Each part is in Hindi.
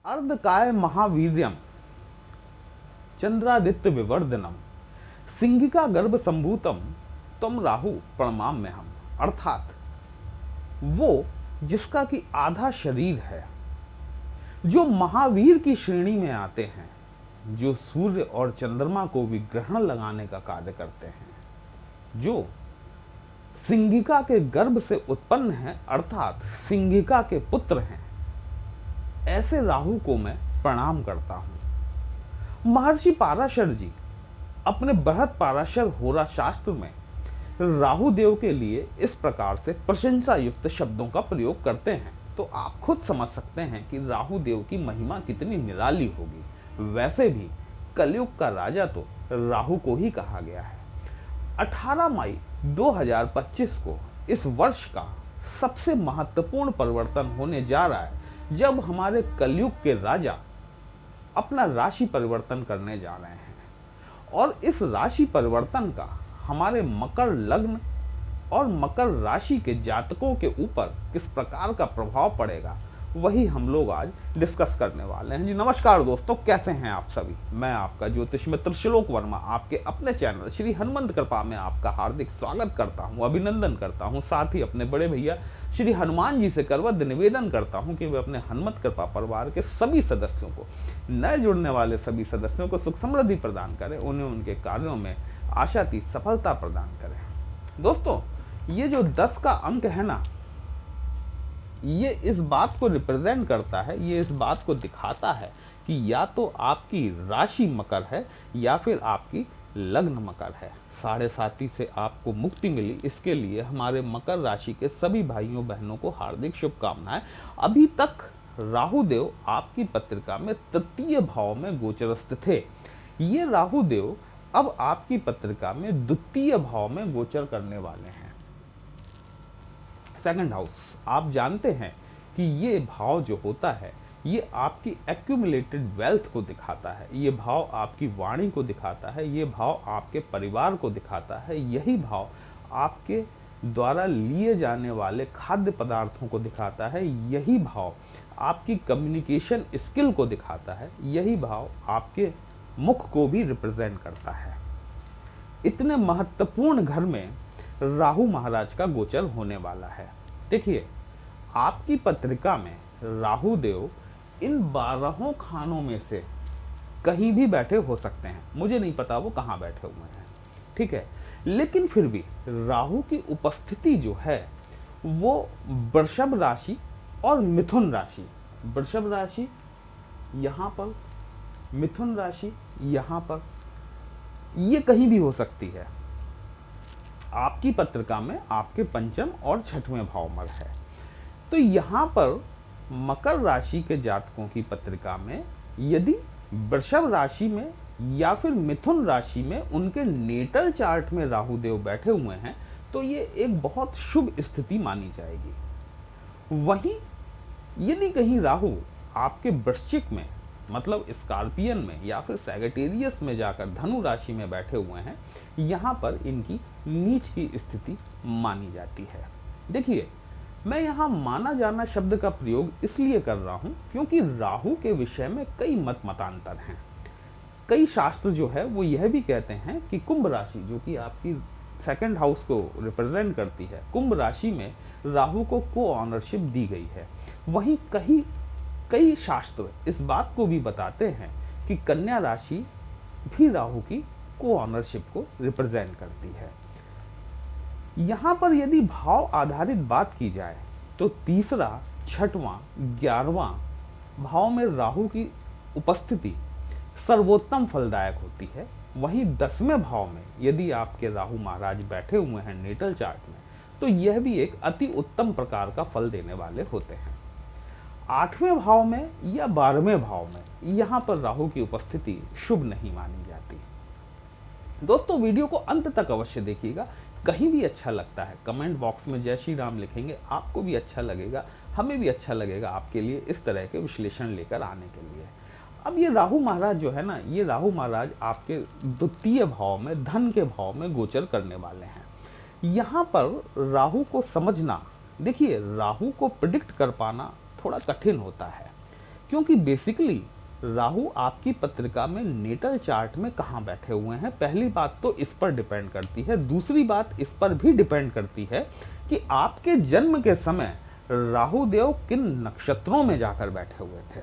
अर्धकाय महावीर्यम चंद्रादित्य विवर्धनम सिंहिका गर्भ संभूतम तुम राहु प्रणमाम्य हम। अर्थात वो जिसका कि आधा शरीर है, जो महावीर की श्रेणी में आते हैं, जो सूर्य और चंद्रमा को भी ग्रहण लगाने का कार्य करते हैं, जो सिंहिका के गर्भ से उत्पन्न है अर्थात सिंहिका के पुत्र हैं, ऐसे राहु को मैं प्रणाम करता हूं। महर्षि पाराशर जी अपने बृहद पाराशर होरा शास्त्र में राहु देव के लिए इस प्रकार से प्रशंसा युक्त शब्दों का प्रयोग करते हैं, तो आप खुद समझ सकते हैं कि राहु देव की महिमा कितनी निराली होगी। वैसे भी कलयुग का राजा तो राहु को ही कहा गया है। 18 मई 2025 को इस वर्ष का सबसे महत्वपूर्ण परिवर्तन होने जा रहा है, जब हमारे कलयुग के राजा अपना राशि परिवर्तन करने जा रहे हैं। और इस राशि परिवर्तन का हमारे मकर लग्न और मकर राशि के जातकों के ऊपर किस प्रकार का प्रभाव पड़ेगा, वही हम लोग आज डिस्कस करने वाले हैं। जी नमस्कार दोस्तों, कैसे हैं आप सभी। मैं आपका ज्योतिष मित्र श्लोक वर्मा आपके अपने चैनल श्री हनुमंत कृपा में आपका हार्दिक स्वागत करता हूं, अभिनंदन करता हूं। साथ ही अपने बड़े भैया श्री हनुमान जी से करवद्र निवेदन करता हूं कि वे अपने हनुमत कृपा परिवार के सभी सदस्यों को, नए जुड़ने वाले सभी सदस्यों को सुख समृद्धि प्रदान करें, उन्हें उनके कार्यों में आशातीत सफलता प्रदान करें। दोस्तों, ये जो 10 का अंक है ना, ये इस बात को रिप्रेजेंट करता है, ये इस बात को दिखाता है कि या तो आपकी राशि मकर है या फिर आपकी लग्न मकर है। 7.5 से आपको मुक्ति मिली, इसके लिए हमारे मकर राशि के सभी भाइयों बहनों को हार्दिक शुभकामनाएं। अभी तक राहु देव आपकी पत्रिका में तृतीय भाव में गोचरस्थ थे। ये राहु देव अब आपकी पत्रिका में द्वितीय भाव में गोचर करने वाले हैं। सेकंड हाउस, आप जानते हैं कि ये भाव जो होता है, ये आपकी एक्यूमुलेटेड वेल्थ को दिखाता है, ये भाव आपकी वाणी को दिखाता है, ये भाव आपके परिवार को दिखाता है, यही भाव आपके द्वारा लिए जाने वाले खाद्य पदार्थों को दिखाता है, यही भाव आपकी कम्युनिकेशन स्किल को दिखाता है, यही भाव आपके मुख को भी रिप्रेजेंट करता है। इतने महत्वपूर्ण घर में राहु महाराज का गोचर होने वाला है। देखिए, आपकी पत्रिका में राहु देव इन 12 खानों में से कहीं भी बैठे हो सकते हैं, मुझे नहीं पता वो कहाँ बैठे हुए हैं, ठीक है। लेकिन फिर भी राहु की उपस्थिति जो है वो वृषभ राशि और मिथुन राशि, वृषभ राशि यहाँ पर, मिथुन राशि यहाँ पर, ये कहीं भी हो सकती है। आपकी पत्रिका में आपके पंचम और छठवें भाव में है, तो यहाँ पर मकर राशि के जातकों की पत्रिका में यदि वृषभ राशि में या फिर मिथुन राशि में उनके नेटल चार्ट में राहु देव बैठे हुए हैं, तो ये एक बहुत शुभ स्थिति मानी जाएगी। वहीं यदि कहीं राहु आपके वृश्चिक में, मतलब स्कॉर्पियन में या फिर सैगिटेरियस में जाकर धनु राशि में बैठे हुए हैं, यहाँ पर इनकी नीच की स्थिति मानी जाती है। देखिए, मैं यहाँ माना जाना शब्द का प्रयोग इसलिए कर रहा हूँ क्योंकि राहु के विषय में कई मतांतर हैं। कई शास्त्र जो है वो यह भी कहते हैं कि कुंभ राशि, जो कि आपकी सेकंड हाउस को रिप्रेजेंट करती है, कुंभ राशि में राहु को को ऑनरशिप दी गई है। वहीं कई शास्त्र इस बात को भी बताते हैं कि कन्या राशि भी राहु की को ऑनरशिप को रिप्रेजेंट करती है। यहाँ पर यदि भाव आधारित बात की जाए तो तीसरा, छठवां, 11वां भाव में राहु की उपस्थिति सर्वोत्तम फलदायक होती है। वहीं 10वें भाव में यदि आपके राहु महाराज बैठे हुए हैं नेटल चार्ट में, तो यह भी एक अति उत्तम प्रकार का फल देने वाले होते हैं। 8वें भाव में या 12वें भाव में यहाँ पर राहु की उपस्थिति शुभ नहीं मानी जाती। दोस्तों, वीडियो को अंत तक अवश्य देखिएगा। कहीं भी अच्छा लगता है कमेंट बॉक्स में जय श्री राम लिखेंगे, आपको भी अच्छा लगेगा, हमें भी अच्छा लगेगा आपके लिए इस तरह के विश्लेषण लेकर आने के लिए। अब ये राहु महाराज जो है ना, ये राहु महाराज आपके द्वितीय भाव में, धन के भाव में गोचर करने वाले हैं। यहाँ पर राहु को समझना, देखिए राहु को प्रिडिक्ट कर पाना थोड़ा कठिन होता है, क्योंकि बेसिकली राहु आपकी पत्रिका में नेटल चार्ट में कहाँ बैठे हुए हैं, पहली बात तो इस पर डिपेंड करती है। दूसरी बात इस पर भी डिपेंड करती है कि आपके जन्म के समय राहु देव किन नक्षत्रों में जाकर बैठे हुए थे।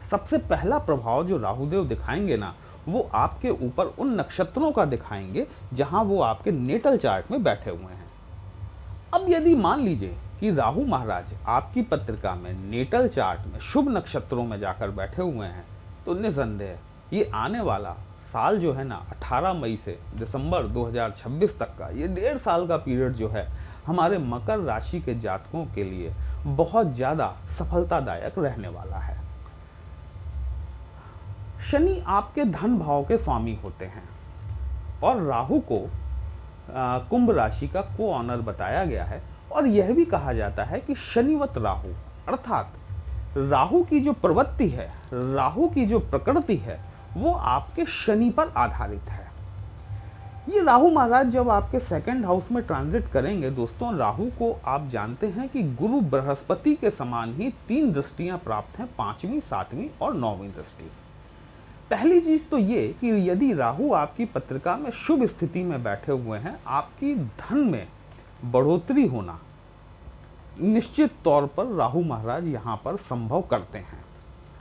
सबसे पहला प्रभाव जो राहु देव दिखाएंगे ना, वो आपके ऊपर उन नक्षत्रों का दिखाएंगे जहां वो आपके नेटल चार्ट में बैठे हुए हैं। अब यदि मान लीजिए कि राहु महाराज आपकी पत्रिका में नेटल चार्ट में शुभ नक्षत्रों में जाकर बैठे हुए हैं, तो निसंदेह ये आने वाला साल जो है ना, 18 मई से दिसंबर 2026 तक का ये 1.5 साल का पीरियड जो है, हमारे मकर राशि के जातकों के लिए बहुत ज्यादा सफलतादायक रहने वाला है। शनि आपके धन भाव के स्वामी होते हैं और राहु को कुंभ राशि का को ऑनर बताया गया है। और यह भी कहा जाता है कि शनिवत राहु, अर्थात राहु की जो प्रवृत्ति है, राहु की जो प्रकृति है, वो आपके शनि पर आधारित है। ये राहु महाराज जब आपके सेकंड हाउस में ट्रांजिट करेंगे दोस्तों, राहु को आप जानते हैं कि गुरु बृहस्पति के समान ही 3 दृष्टियां प्राप्त हैं, 5वीं, 7वीं और 9वीं दृष्टि। पहली चीज तो ये कि यदि राहु आपकी पत्रिका में शुभ स्थिति में बैठे हुए हैं, आपकी धन में बढ़ोतरी होना निश्चित तौर पर राहु महाराज यहाँ पर संभव करते हैं।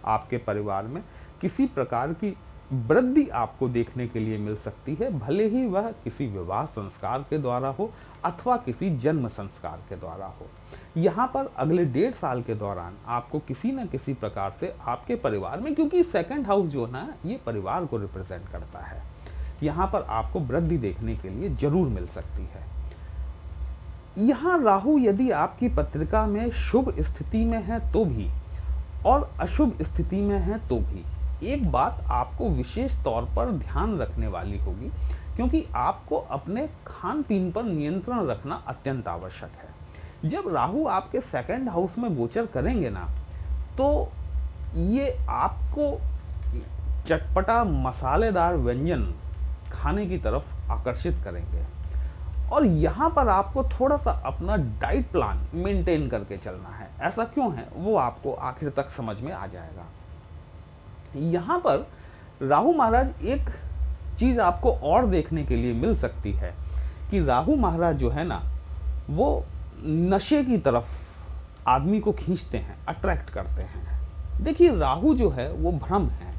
आपके परिवार में किसी प्रकार की वृद्धि आपको देखने के लिए मिल सकती है, भले ही वह किसी विवाह संस्कार के द्वारा हो अथवा किसी जन्म संस्कार के द्वारा हो। यहाँ पर अगले 1.5 साल के दौरान आपको किसी न किसी प्रकार से आपके परिवार में, क्योंकि सेकंड हाउस जो है ना, ये परिवार को रिप्रेजेंट करता है, यहाँ पर आपको वृद्धि देखने के लिए जरूर मिल सकती है। यहाँ राहु यदि आपकी पत्रिका में शुभ स्थिति में है तो भी और अशुभ स्थिति में है तो भी, एक बात आपको विशेष तौर पर ध्यान रखने वाली होगी, क्योंकि आपको अपने खान पीन पर नियंत्रण रखना अत्यंत आवश्यक है। जब राहु आपके सेकंड हाउस में गोचर करेंगे ना, तो ये आपको चटपटा मसालेदार व्यंजन खाने की तरफ आकर्षित करेंगे और यहाँ पर आपको थोड़ा सा अपना डाइट प्लान मेंटेन करके चलना है। ऐसा क्यों है वो आपको आखिर तक समझ में आ जाएगा। यहाँ पर राहु महाराज एक चीज आपको और देखने के लिए मिल सकती है कि राहु महाराज जो है ना, वो नशे की तरफ आदमी को खींचते हैं, अट्रैक्ट करते हैं। देखिए राहु जो है वो भ्रम है,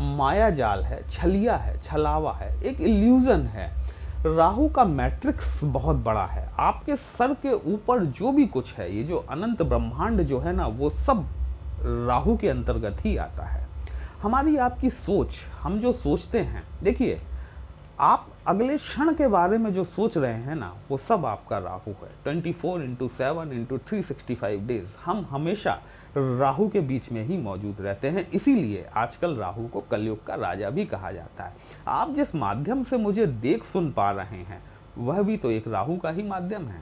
माया जाल है, छलिया है, छलावा है, एक इल्यूजन है। राहु का मैट्रिक्स बहुत बड़ा है। आपके सर के ऊपर जो भी कुछ है, ये जो अनंत ब्रह्मांड जो है ना, वो सब राहु के अंतर्गत ही आता है। हमारी आपकी सोच, हम जो सोचते हैं, देखिए आप अगले क्षण के बारे में जो सोच रहे हैं ना, वो सब आपका राहु है। 24/7/365 डेज हम हमेशा राहु के बीच में ही मौजूद रहते हैं। इसीलिए आजकल राहु को कलयुग का राजा भी कहा जाता है। आप जिस माध्यम से मुझे देख सुन पा रहे हैं, वह भी तो एक राहु का ही माध्यम है,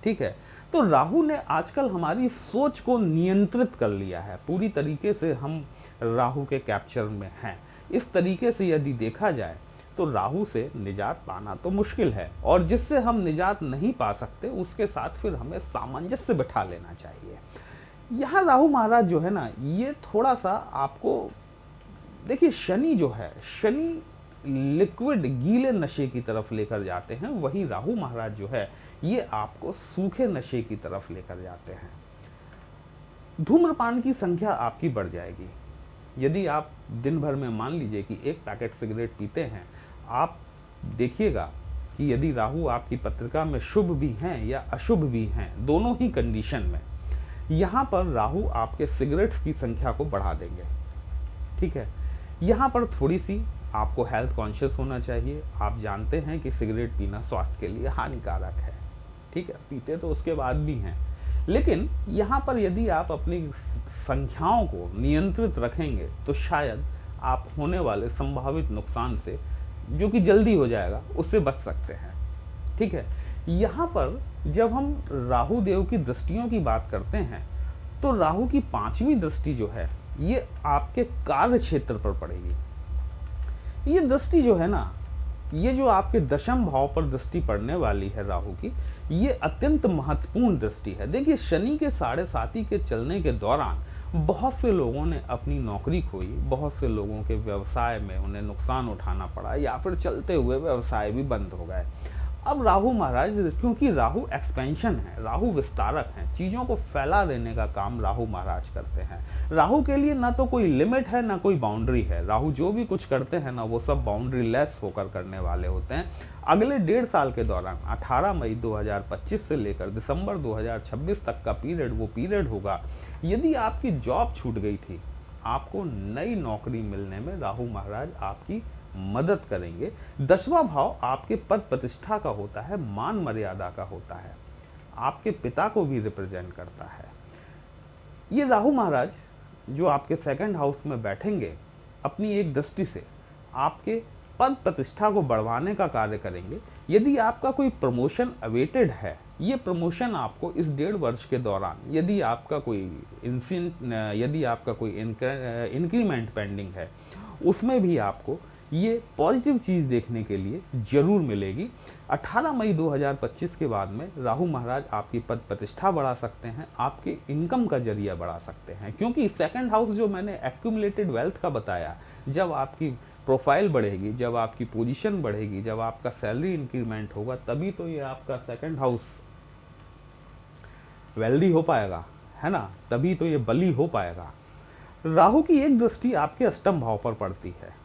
ठीक है। तो राहु ने आजकल हमारी सोच को नियंत्रित कर लिया है। पूरी तरीके से हम राहु के कैप्चर में हैं। इस तरीके से यदि देखा जाए तो राहु से निजात पाना तो मुश्किल है, और जिससे हम निजात नहीं पा सकते उसके साथ फिर हमें सामंजस्य बिठा लेना चाहिए। यहाँ राहु महाराज जो है ना, ये थोड़ा सा आपको, देखिए शनि जो है, शनि लिक्विड गीले नशे की तरफ लेकर जाते हैं, वही राहु महाराज जो है ये आपको सूखे नशे की तरफ लेकर जाते हैं। धूम्रपान की संख्या आपकी बढ़ जाएगी। यदि आप दिन भर में मान लीजिए कि 1 पैकेट सिगरेट पीते हैं, आप देखिएगा कि यदि राहु आपकी पत्रिका में शुभ भी हैं या अशुभ भी हैं, दोनों ही कंडीशन में यहाँ पर राहु आपके सिगरेट्स की संख्या को बढ़ा देंगे, ठीक है। यहाँ पर थोड़ी सी आपको हेल्थ कॉन्शियस होना चाहिए। आप जानते हैं कि सिगरेट पीना स्वास्थ्य के लिए हानिकारक है, ठीक है। पीते तो उसके बाद भी हैं, लेकिन यहाँ पर यदि आप अपनी संख्याओं को नियंत्रित रखेंगे तो शायद आप होने वाले संभावित नुकसान से, जो कि जल्दी हो जाएगा, उससे बच सकते हैं, ठीक है। यहाँ पर जब हम राहु देव की दृष्टियों की बात करते हैं, तो राहु की 5वीं दृष्टि जो है ये आपके कार्य क्षेत्र पर पड़ेगी। ये दृष्टि जो है ना, ये जो आपके दशम भाव पर दृष्टि पड़ने वाली है राहु की, ये अत्यंत महत्वपूर्ण दृष्टि है। देखिए शनि के 7.5 के चलने के दौरान बहुत से लोगों ने अपनी नौकरी खोई, बहुत से लोगों के व्यवसाय में उन्हें नुकसान उठाना पड़ा, या फिर चलते हुए व्यवसाय भी बंद हो गए। अब राहु महाराज, क्योंकि राहु एक्सपेंशन है, राहु विस्तारक हैं, चीज़ों को फैला देने का काम राहु महाराज करते हैं। राहु के लिए ना तो कोई लिमिट है ना कोई बाउंड्री है। राहु जो भी कुछ करते हैं ना, वो सब बाउंड्री लेस होकर करने वाले होते हैं। अगले 1.5 साल के दौरान 18 मई 2025 से लेकर दिसंबर 2026 तक का पीरियड वो पीरियड होगा, यदि आपकी जॉब छूट गई थी, आपको नई नौकरी मिलने में राहु महाराज आपकी मदद करेंगे। 10वां भाव आपके पद प्रतिष्ठा का होता है, मान मर्यादा का होता है, आपके पिता को भी रिप्रेजेंट करता है। ये राहु महाराज जो आपके 2nd हाउस में बैठेंगे, अपनी एक दृष्टि से आपके पद प्रतिष्ठा को बढ़वाने का कार्य करेंगे। यदि आपका कोई प्रमोशन अवेटेड है, ये प्रमोशन आपको इस 1.5 वर्ष के दौरान, यदि आपका कोई इंक्रीमेंट पेंडिंग है, उसमें भी आपको ये पॉजिटिव चीज़ देखने के लिए जरूर मिलेगी। 18 मई 2025 के बाद में राहु महाराज आपकी पद प्रतिष्ठा बढ़ा सकते हैं, आपके इनकम का जरिया बढ़ा सकते हैं, क्योंकि 2nd हाउस जो मैंने एक्यूमुलेटेड वेल्थ का बताया, जब आपकी प्रोफाइल बढ़ेगी, जब आपकी पोजीशन बढ़ेगी, जब आपका सैलरी इंक्रीमेंट होगा, तभी तो ये आपका 2nd हाउस वेल्दी हो पाएगा, है ना, तभी तो ये बली हो पाएगा। राहु की एक दृष्टि आपके अष्टम भाव पर पड़ती है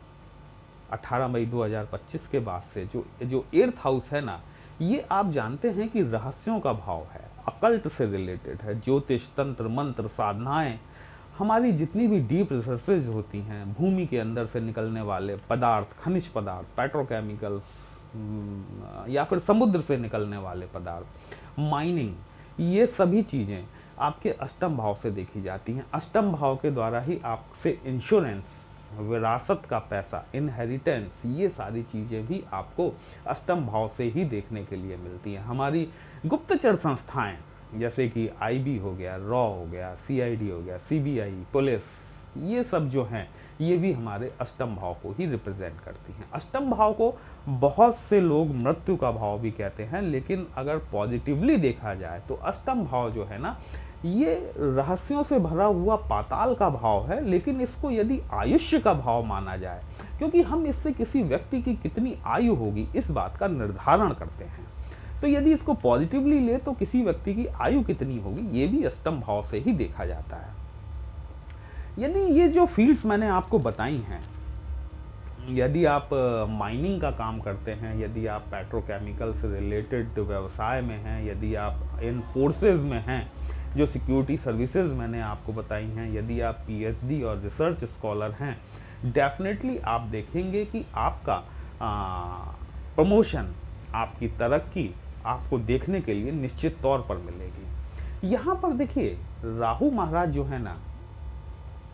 18 मई 2025 के बाद से। जो 8th हाउस है ना, ये आप जानते हैं कि रहस्यों का भाव है, अकल्ट से रिलेटेड है, ज्योतिष, तंत्र, मंत्र, साधनाएं, हमारी जितनी भी डीप रिसर्चेज होती हैं, भूमि के अंदर से निकलने वाले पदार्थ, खनिज पदार्थ, पेट्रोकेमिकल्स, या फिर समुद्र से निकलने वाले पदार्थ, माइनिंग, ये सभी चीज़ें आपके अष्टम भाव से देखी जाती हैं। अष्टम भाव के द्वारा ही आपसे इंश्योरेंस, विरासत का पैसा, इनहेरिटेंस, ये सारी चीज़ें भी आपको अष्टम भाव से ही देखने के लिए मिलती हैं। हमारी गुप्तचर संस्थाएं जैसे कि आईबी हो गया, रॉ हो गया, सीआईडी हो गया, सीबीआई, पुलिस, ये सब जो हैं, ये भी हमारे अष्टम भाव को ही रिप्रेजेंट करती हैं। अष्टम भाव को बहुत से लोग मृत्यु का भाव भी कहते हैं, लेकिन अगर पॉजिटिवली देखा जाए तो अष्टम भाव जो है ना, ये रहस्यों से भरा हुआ पाताल का भाव है, लेकिन इसको यदि आयुष्य का भाव माना जाए, क्योंकि हम इससे किसी व्यक्ति की कितनी आयु होगी इस बात का निर्धारण करते हैं, तो यदि इसको पॉजिटिवली ले तो किसी व्यक्ति की आयु कितनी होगी, ये भी अष्टम भाव से ही देखा जाता है। यदि ये जो फील्ड्स मैंने आपको बताई हैं, यदि आप माइनिंग का काम करते हैं, यदि आप पेट्रोकेमिकल से रिलेटेड व्यवसाय में हैं, यदि आप इन फोर्सेज में हैं, जो सिक्योरिटी सर्विसेज मैंने आपको बताई हैं, यदि आप पीएचडी और रिसर्च स्कॉलर हैं, डेफिनेटली आप देखेंगे कि आपका प्रमोशन, आपकी तरक्की आपको देखने के लिए निश्चित तौर पर मिलेगी। यहाँ पर देखिए, राहु महाराज जो है ना,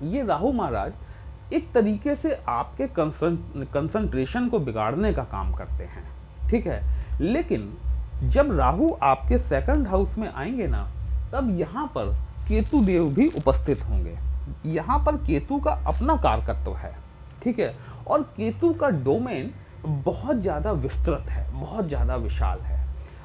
ये राहु महाराज एक तरीके से आपके कंसंट्रेशन को बिगाड़ने का काम करते हैं, ठीक है। लेकिन जब राहु आपके 2nd हाउस में आएंगे ना, तब यहाँ पर केतु देव भी उपस्थित होंगे। यहाँ पर केतु का अपना कारकत्व है, ठीक है, और केतु का डोमेन बहुत ज़्यादा विस्तृत है, बहुत ज़्यादा विशाल है।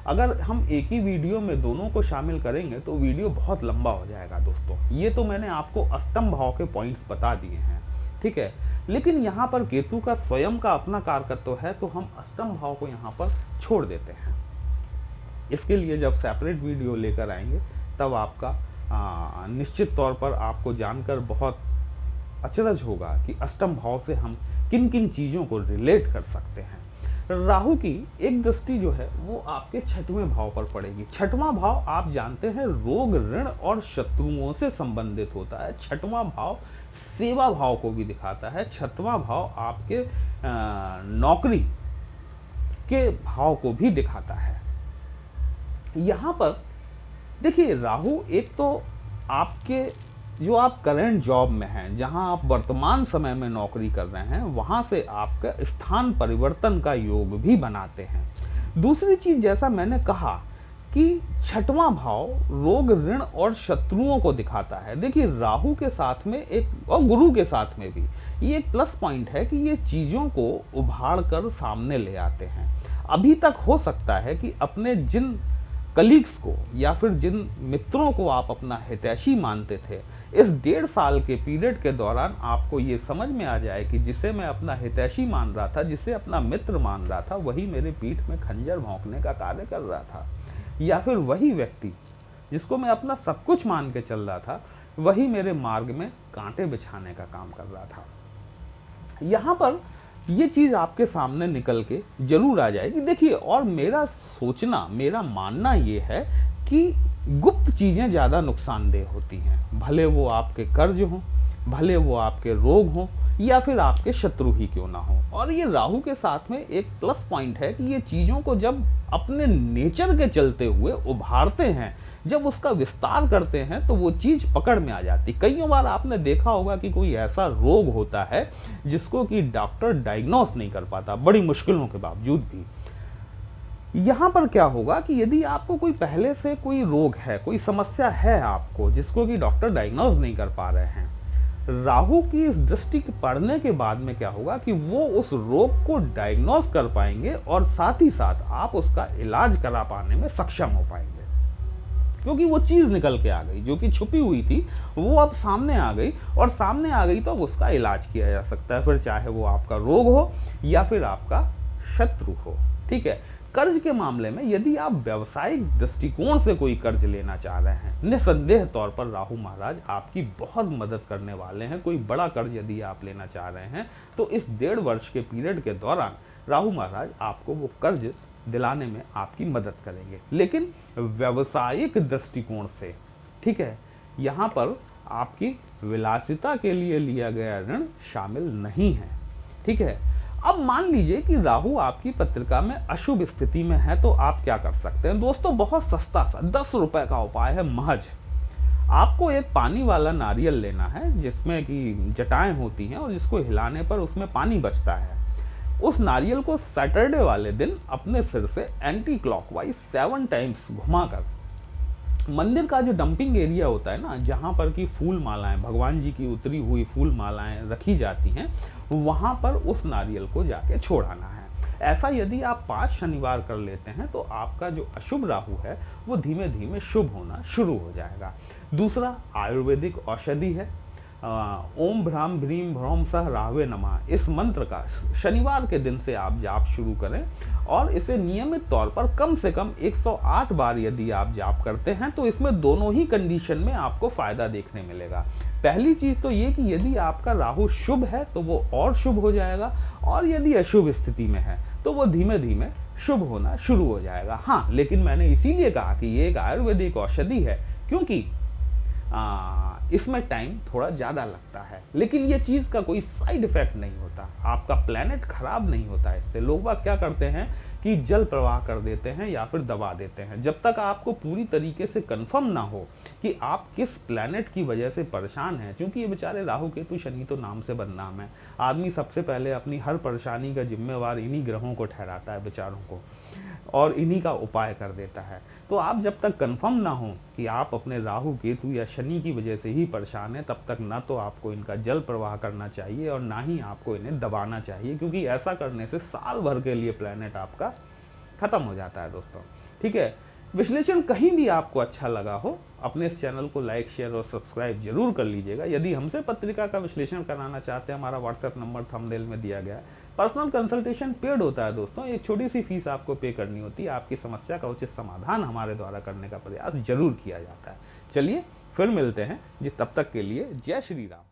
अगर हम एक ही वीडियो में दोनों को शामिल करेंगे तो वीडियो बहुत लंबा हो जाएगा दोस्तों। ये तो मैंने आपको अष्टम भाव के पॉइंट्स बता दिए हैं, ठीक है, लेकिन यहाँ पर केतु का स्वयं का अपना कारकत्व है, तो हम अष्टम भाव को यहाँ पर छोड़ देते हैं। इसके लिए जब सेपरेट वीडियो लेकर आएंगे तब आपका निश्चित तौर पर आपको जानकर बहुत अचरज होगा कि अष्टम भाव से हम किन किन चीज़ों को रिलेट कर सकते हैं। राहु की एक दृष्टि जो है वो आपके 6वें भाव पर पड़ेगी। 6वां भाव आप जानते हैं रोग, ऋण और शत्रुओं से संबंधित होता है। 6वां भाव सेवा भाव को भी दिखाता है। 6वां भाव आपके नौकरी के भाव को भी दिखाता है। यहाँ पर देखिए, राहु एक तो आपके जो आप करंट जॉब में हैं, जहां आप वर्तमान समय में नौकरी कर रहे हैं, वहां से आपका स्थान परिवर्तन का योग भी बनाते हैं। दूसरी चीज, जैसा मैंने कहा कि 6वां भाव रोग, ऋण और शत्रुओं को दिखाता है। देखिए, राहु के साथ में एक और गुरु के साथ में भी ये एक प्लस पॉइंट है कि ये चीजों को उभार कर सामने ले आते हैं। अभी तक हो सकता है कि अपने जिन कलीग्स को या फिर जिन मित्रों को आप अपना हितैषी मानते थे इस 1.5 साल के पीरियड के दौरान आपको ये समझ में आ जाए कि जिसे मैं अपना हितैषी मान रहा था, जिसे अपना मित्र मान रहा था, वही मेरे पीठ में खंजर भोंकने का कार्य कर रहा था, या फिर वही व्यक्ति जिसको मैं अपना सब कुछ मान के चल रहा था, वही मेरे मार्ग में कांटे बिछाने का काम कर रहा था। यहाँ पर ये चीज आपके सामने निकल के जरूर आ जाएगी। देखिए, और मेरा सोचना, मेरा मानना ये है कि गुप्त चीजें ज्यादा नुकसानदेह होती हैं, भले वो आपके कर्ज हों, भले वो आपके रोग हों, या फिर आपके शत्रु ही क्यों ना हो। और ये राहु के साथ में एक प्लस पॉइंट है कि ये चीजों को जब अपने नेचर के चलते हुए उभारते हैं, जब उसका विस्तार करते हैं, तो वो चीज पकड़ में आ जाती। कई बार आपने देखा होगा कि कोई ऐसा रोग होता है जिसको कि डॉक्टर डायग्नोस नहीं कर पाता, बड़ी मुश्किलों के बावजूद भी। यहां पर क्या होगा कि यदि आपको कोई पहले से कोई रोग है, कोई समस्या है आपको, जिसको कि डॉक्टर डायग्नोस नहीं कर पा रहे हैं, राहु की इस दृष्टि पड़ने के बाद में क्या होगा कि वो उस रोग को डायग्नोस कर पाएंगे और साथ ही साथ आप उसका इलाज करा पाने में सक्षम हो पाएंगे, क्योंकि वो चीज निकल के आ गई जो कि छुपी हुई थी, वो अब सामने आ गई, और सामने आ गई तो अब उसका इलाज किया जा सकता है, फिर चाहे वो आपका रोग हो या फिर आपका शत्रु हो। ठीक है। कर्ज के मामले में यदि आप व्यवसायिक दृष्टिकोण से कोई कर्ज लेना चाह रहे हैं, निसंदेह तौर पर राहु महाराज आपकी बहुत मदद करने वाले हैं। कोई बड़ा कर्ज यदि आप लेना चाह रहे हैं तो इस 1.5 वर्ष के पीरियड के दौरान राहु महाराज आपको वो कर्ज दिलाने में आपकी मदद करेंगे, लेकिन व्यवसायिक दृष्टिकोण से। ठीक है। यहाँ पर आपकी विलासिता के लिए लिया गया ऋण शामिल नहीं है। ठीक है। अब मान लीजिए कि राहु आपकी पत्रिका में अशुभ स्थिति में है, तो आप क्या कर सकते हैं दोस्तों? बहुत सस्ता सा 10 रुपए का उपाय है महज। आपको एक पानी वाला नारियल लेना है जिसमें कि जटाएं होती हैं और जिसको हिलाने पर उसमें पानी बचता है। उस नारियल को सैटरडे वाले दिन अपने सिर से एंटी क्लॉकवाइज 7 टाइम्स घुमाकर मंदिर का जो डंपिंग एरिया होता है ना, जहां पर की फूल मालाएं, भगवान जी की उतरी हुई फूल मालाएं रखी जाती हैं, वहां पर उस नारियल को जाके छोड़ाना है। ऐसा यदि आप 5 शनिवार कर लेते हैं तो आपका जो अशुभ राहु है वो धीमे धीमे शुभ होना शुरू हो जाएगा। दूसरा आयुर्वेदिक औषधि है ओम भ्राम भ्रीम भ्रौम सह राहवे नमः। इस मंत्र का शनिवार के दिन से आप जाप शुरू करें और इसे नियमित तौर पर कम से कम 108 बार यदि आप जाप करते हैं तो इसमें दोनों ही कंडीशन में आपको फायदा देखने मिलेगा। पहली चीज तो ये कि यदि आपका राहु शुभ है तो वो और शुभ हो जाएगा, और यदि अशुभ स्थिति में है तो वो धीमे धीमे शुभ होना शुरू हो जाएगा। हाँ, लेकिन मैंने इसीलिए कहा कि ये एक आयुर्वेदिक औषधि है क्योंकि इसमें टाइम थोड़ा ज्यादा लगता है, लेकिन ये चीज का कोई साइड इफेक्ट नहीं होता, आपका प्लेनेट खराब नहीं होता इससे। लोग बाग क्या करते हैं कि जल प्रवाह कर देते हैं या फिर दबा देते हैं। जब तक आपको पूरी तरीके से कंफर्म ना हो कि आप किस प्लेनेट की वजह से परेशान हैं, क्योंकि ये बेचारे राहु केतु शनि तो नाम से बदनाम है। आदमी सबसे पहले अपनी हर परेशानी का जिम्मेवार इन्हीं ग्रहों को ठहराता है बेचारों को, और इन्हीं का उपाय कर देता है। तो आप जब तक कंफर्म ना हो कि आप अपने राहु केतु या शनि की वजह से ही परेशान हैं, तब तक ना तो आपको इनका जल प्रवाह करना चाहिए और ना ही आपको इन्हें दबाना चाहिए, क्योंकि ऐसा करने से साल भर के लिए प्लेनेट आपका खत्म हो जाता है दोस्तों। ठीक है। विश्लेषण कहीं भी आपको अच्छा लगा हो, अपने इस चैनल को लाइक, शेयर और सब्सक्राइब जरूर कर लीजिएगा। यदि हमसे पत्रिका का विश्लेषण कराना चाहते हैं, हमारा व्हाट्सएप नंबर थंबनेल में दिया गया है। पर्सनल कंसल्टेशन पेड होता है दोस्तों, एक छोटी सी फीस आपको पे करनी होती है। आपकी समस्या का उचित समाधान हमारे द्वारा करने का प्रयास जरूर किया जाता है। चलिए फिर मिलते हैं जी, तब तक के लिए जय श्री राम।